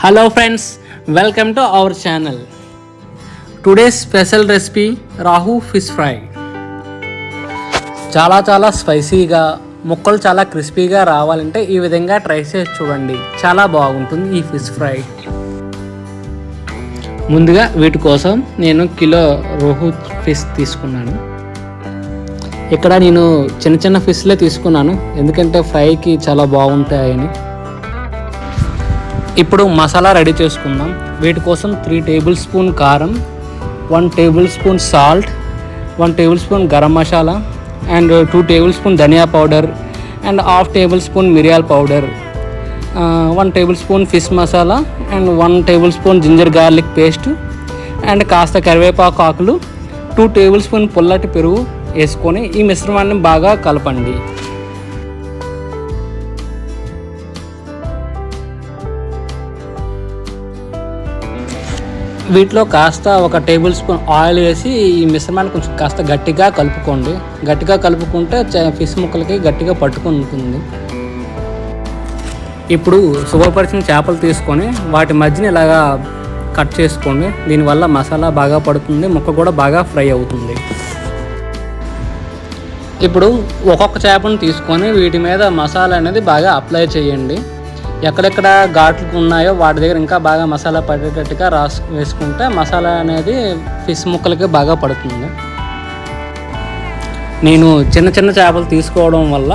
Hello friends, welcome to our channel. Today's special recipe Rahu fish fry. చాలా స్పైసీగా ముక్కలు చాలా క్రిస్పీగా రావాలంటే ఈ విధంగా ట్రై చేసి చూడండి. చాలా బాగుంటుంది ఈ ఫిష్ ఫ్రై. ముందుగా వీటి కోసం నేను కిలో రోహు ఫిష్ తీసుకున్నాను. ఇక్కడ నేను చిన్న ఫిష్లే తీసుకున్నాను ఎందుకంటే ఫ్రైకి చాలా బాగుంటాయని. ఇప్పుడు మసాలా రెడీ చేసుకుందాం. వీటి కోసం 3 టేబుల్ స్పూన్ కారం, 1 tablespoon salt, 1 tablespoon garam masala and 2 tablespoon dhania powder and half tablespoon మిరియాల powder, 1 tablespoon fish masala and 1 tablespoon ginger garlic paste and కాస్త కరివేపాకు ఆకులు, 2 టేబుల్ స్పూన్ పుల్లటి పెరుగు వేసుకొని ఈ మిశ్రమాన్ని బాగా కలపండి. వీటిలో కాస్త 1 టేబుల్ స్పూన్ ఆయిల్ వేసి ఈ మిశ్రమాన్ని కొంచెం కాస్త గట్టిగా కలుపుకోండి. గట్టిగా కలుపుకుంటే ఫిష్ ముక్కలకి గట్టిగా పట్టుకుంటుంది. ఇప్పుడు శుభ్రపరిచిన చేపలు తీసుకొని వాటి మధ్యన ఇలాగా కట్ చేసుకోండి. దీనివల్ల మసాలా బాగా పడుతుంది, ముక్క కూడా బాగా ఫ్రై అవుతుంది. ఇప్పుడు ఒక్కొక్క చేపను తీసుకొని వీటి మీద మసాలా అనేది బాగా అప్లై చేయండి. ఎక్కడెక్కడ ఘాట్లు ఉన్నాయో వాటి దగ్గర ఇంకా బాగా మసాలా పడేటట్టుగా వేసుకుంటే మసాలా అనేది ఫిష్ ముక్కలకి బాగా పడుతుంది. నేను చిన్న చేపలు తీసుకోవడం వల్ల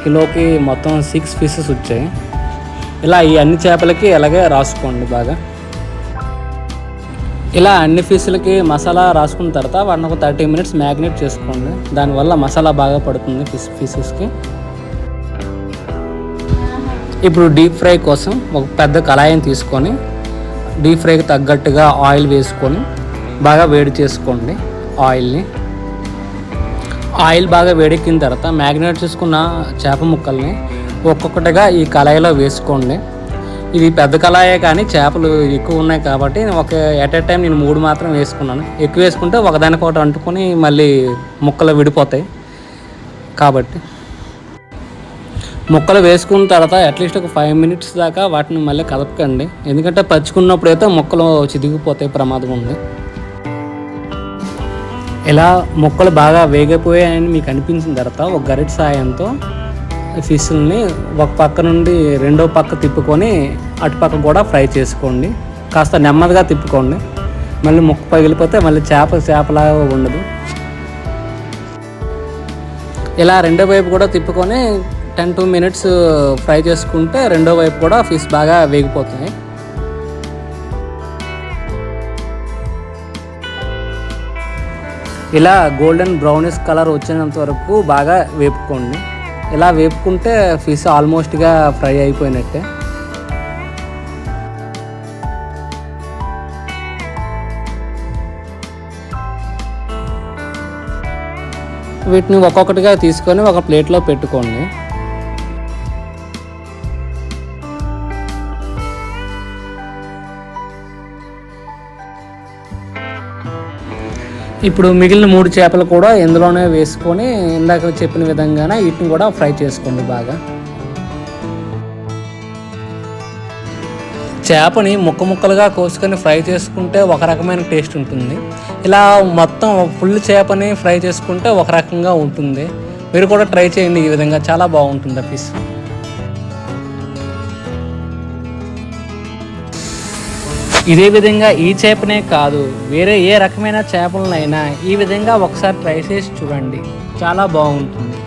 కిలోకి మొత్తం 6 పీసెస్ వచ్చాయి. ఇలా ఈ అన్ని చేపలకి ఇలాగే రాసుకోండి బాగా. ఇలా అన్ని ఫిష్లకి మసాలా రాసుకున్న తర్వాత వాటిని ఒక 30 మినిట్స్ మ్యాగ్నేట్ చేసుకోండి. దానివల్ల మసాలా బాగా పడుతుంది ఫిషెస్కి. ఇప్పుడు డీప్ ఫ్రై కోసం ఒక పెద్ద కళాయిని తీసుకొని డీప్ ఫ్రైకి తగ్గట్టుగా ఆయిల్ వేసుకొని బాగా వేడి చేసుకోండి. ఆయిల్ బాగా వేడెక్కిన తర్వాత మ్యాగ్నేట్ చేసుకున్న చేప ముక్కల్ని ఒక్కొక్కటిగా ఈ కళాయిలో వేసుకోండి. ఇది పెద్ద కళాయే కానీ చేపలు ఎక్కువ ఉన్నాయి కాబట్టి ఎట్ ఏ టైం నేను 3 మాత్రం వేసుకున్నాను. ఎక్కువ వేసుకుంటే ఒకదానికొకటి అంటుకొని మళ్ళీ ముక్కలు విడిపోతాయి. కాబట్టి ముక్కలు వేసుకున్న తర్వాత అట్లీస్ట్ ఒక 5 మినిట్స్ దాకా వాటిని మళ్ళీ కలపకండి. ఎందుకంటే పరుచుకున్నప్పుడు అయితే ముక్కలు చిదిగిపోతాయి, ప్రమాదం ఉంది. ఇలా ముక్కలు బాగా వేగిపోయాయని మీకు అనిపించిన తర్వాత ఒక గరిటె సాయంతో ఫిష్ని ఒక పక్క నుండి రెండో పక్క తిప్పుకొని అటుపక్క కూడా ఫ్రై చేసుకోండి. కాస్త నెమ్మదిగా తిప్పుకోండి, మళ్ళీ ముక్క పగిలిపోతే మళ్ళీ చేపలాగా ఉండదు. ఇలా రెండో వైపు కూడా తిప్పుకొని 10-2 మినిట్స్ ఫ్రై చేసుకుంటే రెండో వైపు కూడా ఫిష్ బాగా వేగిపోతుంది. ఇలా గోల్డెన్ బ్రౌనిష్ కలర్ వచ్చినంత వరకు బాగా వేపుకోండి. ఇలా వేపుకుంటే ఫిష్ ఆల్మోస్ట్గా ఫ్రై అయిపోయినట్టే. వీటిని ఒక్కొక్కటిగా తీసుకొని ఒక ప్లేట్లో పెట్టుకోండి. ఇప్పుడు మిగిలిన 3 చేపలు కూడా ఇందులోనే వేసుకొని ఇందాక చెప్పిన విధంగానే వీటిని కూడా ఫ్రై చేసుకోండి బాగా. చేపని ముక్కలుగా కోసుకొని ఫ్రై చేసుకుంటే ఒక రకమైన టేస్ట్ ఉంటుంది. ఇలా మొత్తం ఫుల్ చేపని ఫ్రై చేసుకుంటే ఒక రకంగా ఉంటుంది. మీరు కూడా ట్రై చేయండి ఈ విధంగా, చాలా బాగుంటుంది ఆ ఫిష్. ఇదే విధంగా ఈ చేపనే కాదు వేరే ఏ రకమైన చేపలనైనా ఈ విధంగా ఒకసారి ట్రై చేసి చూడండి, చాలా బాగుంటుంది.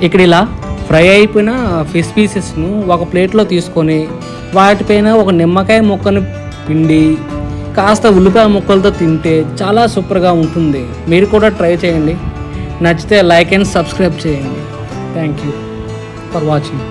ఇక్కడ ఇలా ఫ్రై అయిపోయిన ఫిష్ పీసెస్ను ఒక ప్లేట్లో తీసుకొని వాటిపైన ఒక నిమ్మకాయ ముక్కను పిండి కాస్త ఉల్లిపాయ ముక్కలతో తింటే చాలా సూపర్గా ఉంటుంది. మీరు కూడా ట్రై చేయండి. నచ్చితే లైక్ అండ్ సబ్స్క్రైబ్ చేయండి. Thank you for watching.